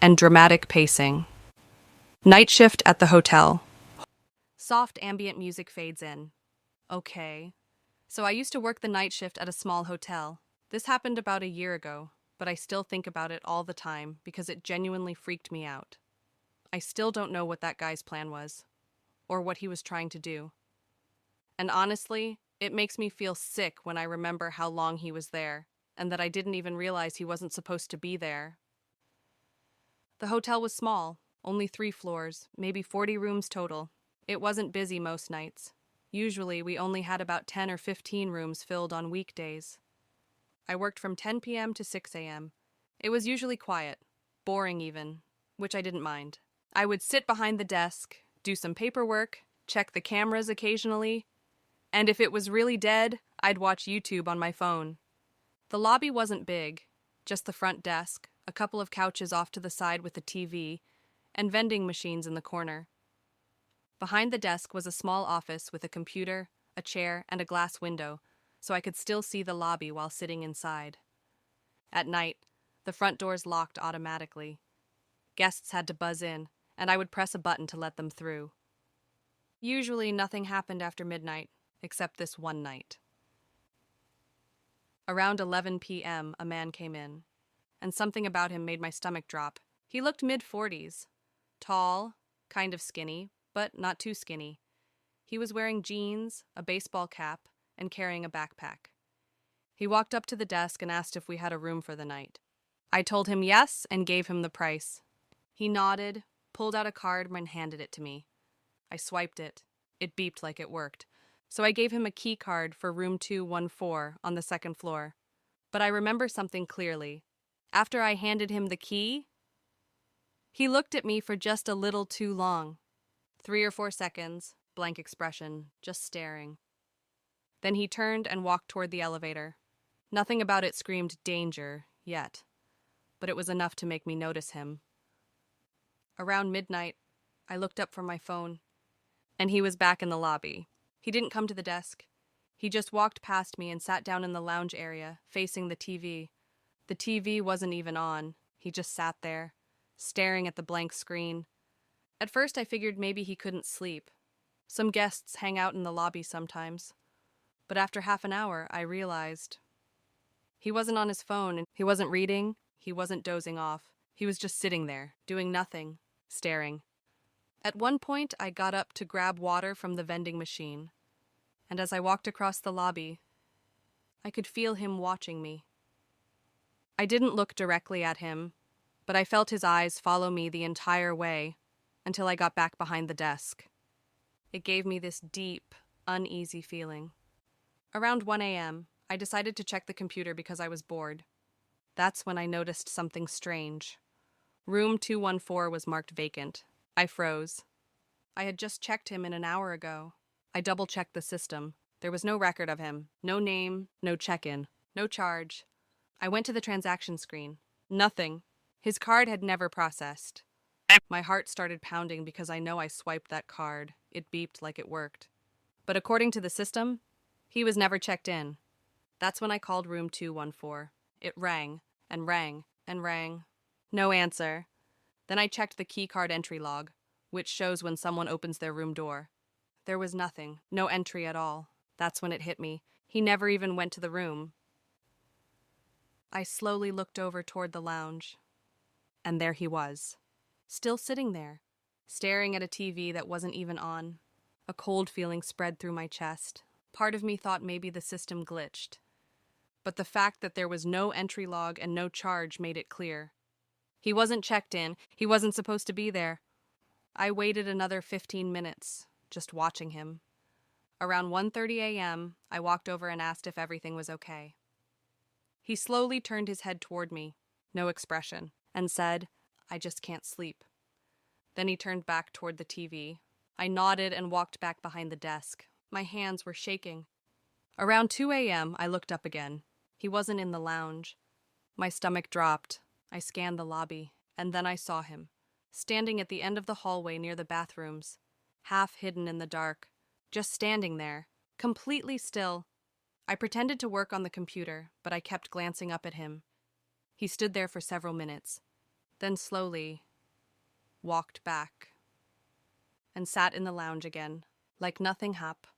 and dramatic pacing. Night shift at the hotel. Soft ambient music fades in. Okay. So I used to work the night shift at a small hotel. This happened about a year ago, but I still think about it all the time because it genuinely freaked me out. I still don't know what that guy's plan was, or what he was trying to do. And honestly, it makes me feel sick when I remember how long he was there, and that I didn't even realize he wasn't supposed to be there. The hotel was small, only 3 floors, maybe 40 rooms total. It wasn't busy most nights. Usually, we only had about 10 or 15 rooms filled on weekdays. I worked from 10 p.m. to 6 a.m. It was usually quiet, boring even, which I didn't mind. I would sit behind the desk, do some paperwork, check the cameras occasionally, and if it was really dead, I'd watch YouTube on my phone. The lobby wasn't big, just the front desk, a couple of couches off to the side with a TV, and vending machines in the corner. Behind the desk was a small office with a computer, a chair, and a glass window, so I could still see the lobby while sitting inside. At night, the front doors locked automatically. Guests had to buzz in, and I would press a button to let them through. Usually nothing happened after midnight, except this one night. Around 11 p.m., a man came in, and something about him made my stomach drop. He looked mid-40s, tall, kind of skinny, but not too skinny. He was wearing jeans, a baseball cap, and carrying a backpack. He walked up to the desk and asked if we had a room for the night. I told him yes and gave him the price. He nodded, pulled out a card, and handed it to me. I swiped it. It beeped like it worked. So I gave him a key card for room 214 on the second floor. But I remember something clearly. After I handed him the key, he looked at me for just a little too long. 3 or 4 seconds, blank expression, just staring. Then he turned and walked toward the elevator. Nothing about it screamed danger, yet, but it was enough to make me notice him. Around midnight, I looked up from my phone, and he was back in the lobby. He didn't come to the desk. He just walked past me and sat down in the lounge area, facing the TV. The TV wasn't even on. He just sat there, staring at the blank screen. At first I figured maybe he couldn't sleep. Some guests hang out in the lobby sometimes. But after half an hour, I realized he wasn't on his phone, he wasn't reading, he wasn't dozing off. He was just sitting there, doing nothing, staring. At one point, I got up to grab water from the vending machine, and as I walked across the lobby, I could feel him watching me. I didn't look directly at him, but I felt his eyes follow me the entire way until I got back behind the desk. It gave me this deep, uneasy feeling. Around 1 a.m., I decided to check the computer because I was bored. That's when I noticed something strange. Room 214 was marked vacant. I froze. I had just checked him in an hour ago. I double-checked the system. There was no record of him. No name, no check-in, no charge. I went to the transaction screen. Nothing. His card had never processed. My heart started pounding because I know I swiped that card. It beeped like it worked. But according to the system, he was never checked in. That's when I called room 214. It rang, and rang, and rang. No answer. Then I checked the key card entry log, which shows when someone opens their room door. There was nothing, no entry at all. That's when it hit me. He never even went to the room. I slowly looked over toward the lounge, and there he was, still sitting there, staring at a TV that wasn't even on. A cold feeling spread through my chest. Part of me thought maybe the system glitched. But the fact that there was no entry log and no charge made it clear. He wasn't checked in. He wasn't supposed to be there. I waited another 15 minutes, just watching him. Around 1:30 a.m., I walked over and asked if everything was okay. He slowly turned his head toward me, no expression, and said, "I just can't sleep." Then he turned back toward the TV. I nodded and walked back behind the desk. My hands were shaking. Around 2 a.m., I looked up again. He wasn't in the lounge. My stomach dropped. I scanned the lobby, and then I saw him, standing at the end of the hallway near the bathrooms, half hidden in the dark, just standing there, completely still. I pretended to work on the computer, but I kept glancing up at him. He stood there for several minutes. then slowly walked back and sat in the lounge again, like nothing happened.